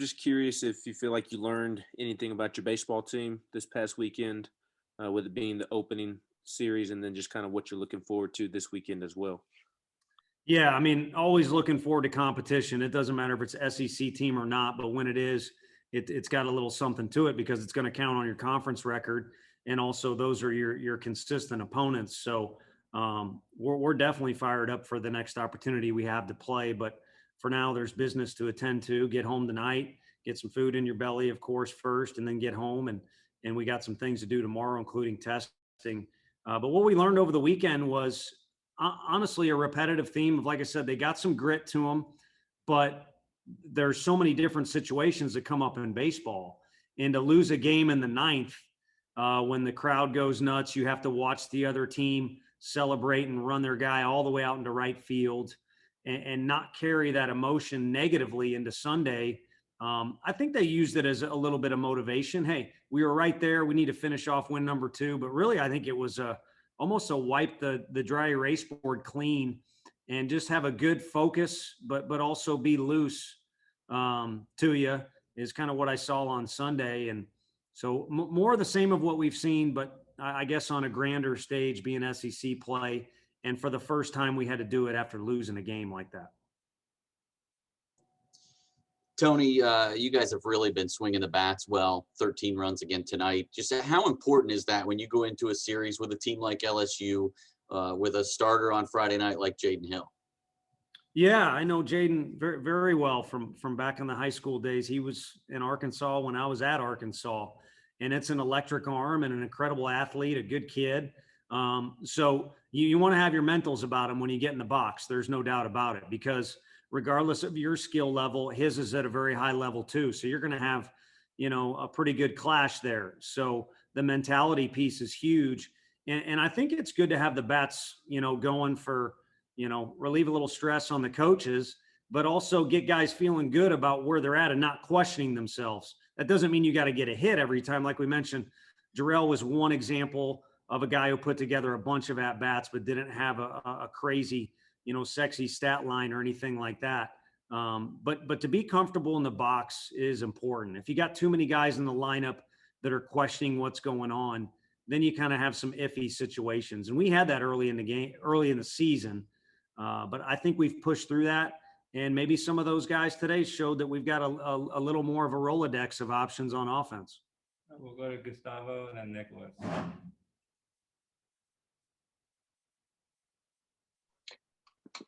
Just curious if you feel like you learned anything about your baseball team this past weekend, with it being the opening series, and then just kind of what you're looking forward to this weekend as well. Yeah, I mean, always looking forward to competition. It doesn't matter if it's SEC team or not, but when it is, it's got a little something to it because it's going to count on your conference record, and also those are your consistent opponents. So we're definitely fired up for the next opportunity we have to play. But for now, there's business to attend to. Get home tonight, get some food in your belly, of course, first, and then get home. And we got some things to do tomorrow, including testing. But what we learned over the weekend was honestly a repetitive theme of, like I said, they got some grit to them, but there's so many different situations that come up in baseball. And to lose a game in the ninth, when the crowd goes nuts, you have to watch the other team celebrate and run their guy all the way out into right field and not carry that emotion negatively into Sunday. I think they used it as a little bit of motivation. Hey, we were right there. We need to finish off win number 2. But really, I think it was almost a wipe the dry erase board clean and just have a good focus, but also be loose to you is kind of what I saw on Sunday. And so more of the same of what we've seen, but I guess on a grander stage being SEC play. And for the first time, we had to do it after losing a game like that. Tony, you guys have really been swinging the bats well. 13 runs again tonight. Just how important is that when you go into a series with a team like LSU, with a starter on Friday night like Jaden Hill? Yeah, I know Jaden very, very well from back in the high school days. He was in Arkansas when I was at Arkansas, and it's an electric arm and an incredible athlete, a good kid. So you want to have your mentals about him when you get in the box. There's no doubt about it, because regardless of your skill level, his is at a very high level too. So you're going to have, a pretty good clash there. So the mentality piece is huge. And I think it's good to have the bats, going for, relieve a little stress on the coaches, but also get guys feeling good about where they're at and not questioning themselves. That doesn't mean you got to get a hit every time. Like we mentioned, Jarrell was one example of a guy who put together a bunch of at-bats, but didn't have a crazy, sexy stat line or anything like that. But to be comfortable in the box is important. If you got too many guys in the lineup that are questioning what's going on, then you kind of have some iffy situations. And we had that early in the game, early in the season. But I think we've pushed through that. And maybe some of those guys today showed that we've got a little more of a Rolodex of options on offense. We'll go to Gustavo and then Nicholas.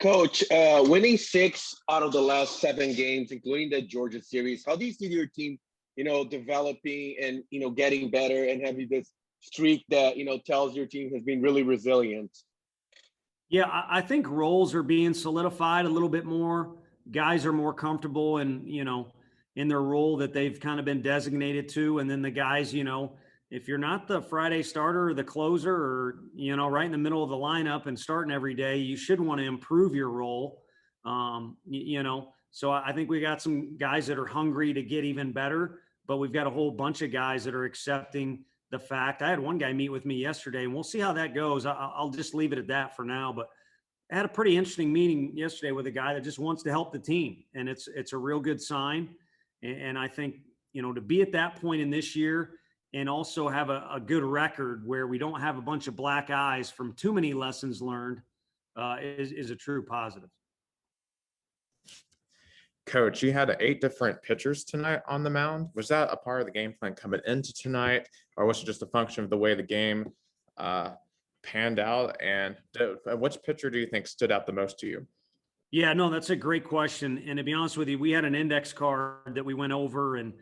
Coach, winning 6 out of the last 7 games, including the Georgia series, how do you see your team, developing and, getting better and having this streak that, tells your team has been really resilient? Yeah, I think roles are being solidified a little bit more. Guys are more comfortable in their role that they've kind of been designated to. And then the guys, if you're not the Friday starter or the closer or, right in the middle of the lineup and starting every day, you should want to improve your role. So I think we got some guys that are hungry to get even better, but we've got a whole bunch of guys that are accepting the fact. I had one guy meet with me yesterday, and we'll see how that goes. I'll just leave it at that for now, but I had a pretty interesting meeting yesterday with a guy that just wants to help the team, and it's a real good sign. And I think, to be at that point in this year and also have a good record where we don't have a bunch of black eyes from too many lessons learned is a true positive. Coach, you had 8 different pitchers tonight on the mound. Was that a part of the game plan coming into tonight, or was it just a function of the way the game panned out? And which pitcher do you think stood out the most to you? Yeah, no, that's a great question. And to be honest with you, we had an index card that we went over, and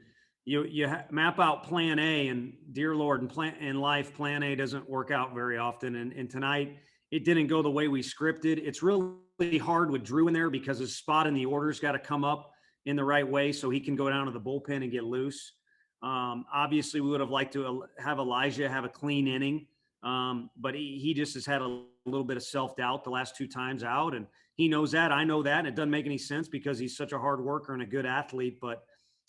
you map out plan A, and dear Lord, in life, plan A doesn't work out very often. And tonight it didn't go the way we scripted. It's really hard with Drew in there because his spot in the order's got to come up in the right way so he can go down to the bullpen and get loose. Obviously, we would have liked to have Elijah have a clean inning, but he just has had a little bit of self-doubt the last 2 times out, and he knows that. I know that, and it doesn't make any sense because he's such a hard worker and a good athlete. But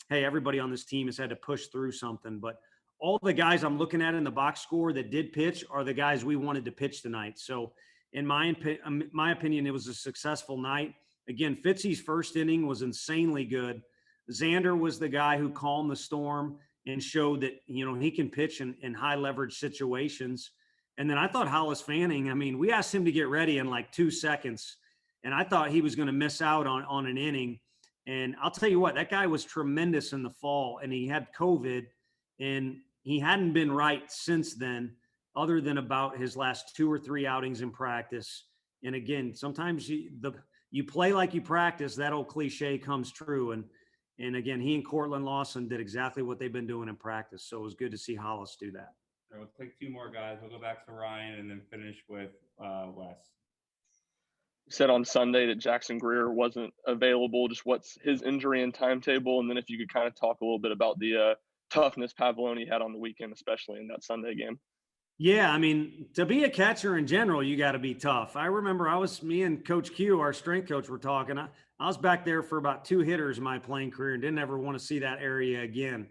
hey, everybody on this team has had to push through something. But all the guys I'm looking at in the box score that did pitch are the guys we wanted to pitch tonight. So in my opinion, it was a successful night. Again, Fitzy's first inning was insanely good. Xander was the guy who calmed the storm and showed that, he can pitch in high leverage situations. And then I thought Hollis Fanning, I mean, we asked him to get ready in like 2 seconds, and I thought he was going to miss out on an inning. And I'll tell you what, that guy was tremendous in the fall, and he had COVID, and he hadn't been right since then, other than about his last 2 or 3 outings in practice. And again, sometimes you play like you practice, that old cliche comes true. And again, he and Cortland Lawson did exactly what they've been doing in practice. So it was good to see Hollis do that. All right, we'll take 2 more guys. We'll go back to Ryan and then finish with Wes. Said on Sunday that Jackson Greer wasn't available. Just what's his injury and timetable? And then if you could kind of talk a little bit about the toughness Pavloni had on the weekend, especially in that Sunday game. Yeah, I mean, to be a catcher in general, you got to be tough. I remember me and Coach Q, our strength coach, were talking. I was back there for about 2 hitters in my playing career and didn't ever want to see that area again.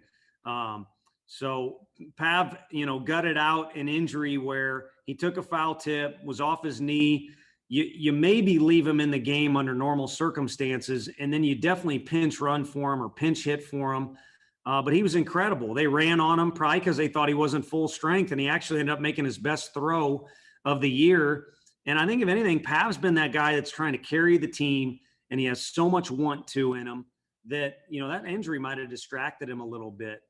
So Pav, gutted out an injury where he took a foul tip, was off his knee. You maybe leave him in the game under normal circumstances, and then you definitely pinch run for him or pinch hit for him. But he was incredible. They ran on him probably because they thought he wasn't full strength, and he actually ended up making his best throw of the year. And I think if anything, Pav's been that guy that's trying to carry the team, and he has so much want to in him that, that injury might have distracted him a little bit.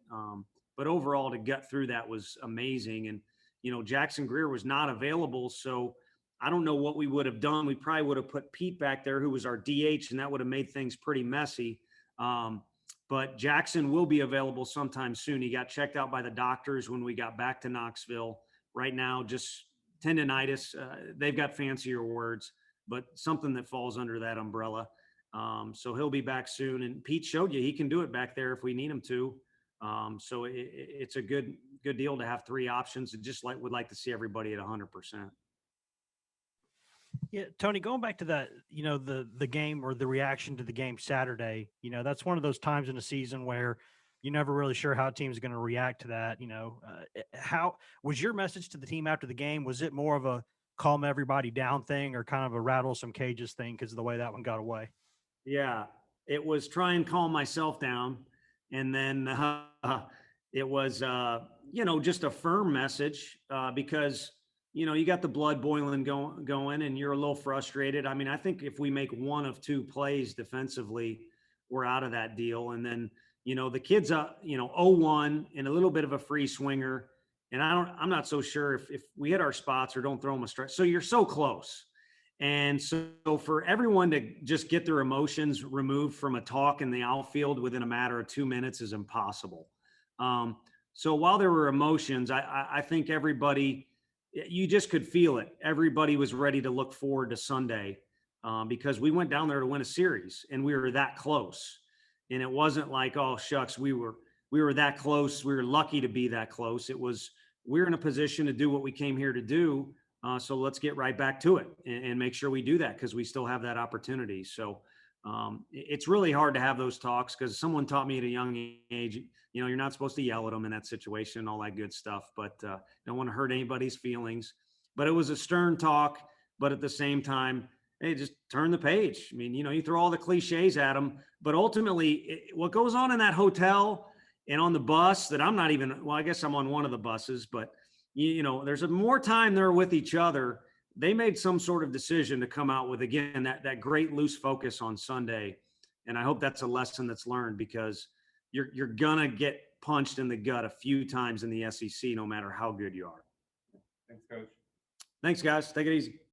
But overall, to gut through that was amazing. And, Jackson Greer was not available, so I don't know what we would have done. We probably would have put Pete back there, who was our DH, and that would have made things pretty messy. But Jackson will be available sometime soon. He got checked out by the doctors when we got back to Knoxville. Right now, just tendonitis. They've got fancier words, but something that falls under that umbrella. So he'll be back soon. And Pete showed you he can do it back there if we need him to. So it's a good deal to have 3 options, and just would like to see everybody at 100%. Yeah, Tony, going back to that, the game or the reaction to the game Saturday, that's one of those times in the season where you're never really sure how a team's going to react to that. How was your message to the team after the game? Was it more of a calm everybody down thing, or kind of a rattle some cages thing because of the way that one got away? Yeah, it was try and calm myself down. And then it was, just a firm message because you got the blood boiling going and you're a little frustrated. I mean, I think if we make 1 of 2 plays defensively, we're out of that deal. And then, the kid's up, 0-1 and a little bit of a free swinger. And I'm not so sure if we hit our spots or don't throw them a strike. So you're so close. And so for everyone to just get their emotions removed from a talk in the outfield within a matter of 2 minutes is impossible. So while there were emotions, I think everybody, you just could feel it. Everybody was ready to look forward to Sunday because we went down there to win a series and we were that close. And it wasn't like, oh, shucks, we were that close. We were lucky to be that close. It was, we're in a position to do what we came here to do. So let's get right back to it and make sure we do that because we still have that opportunity. So it's really hard to have those talks because someone taught me at a young age, you're not supposed to yell at them in that situation, all that good stuff, but don't want to hurt anybody's feelings. But it was a stern talk, but at the same time, hey, just turn the page. I mean, you throw all the cliches at them, but ultimately what goes on in that hotel and on the bus that I'm not even, well, I guess I'm on one of the buses, but there's more time there with each other. They made some sort of decision to come out with, again, that great loose focus on Sunday. And I hope that's a lesson that's learned because you're going to get punched in the gut a few times in the SEC, no matter how good you are. Thanks, Coach. Thanks, guys. Take it easy.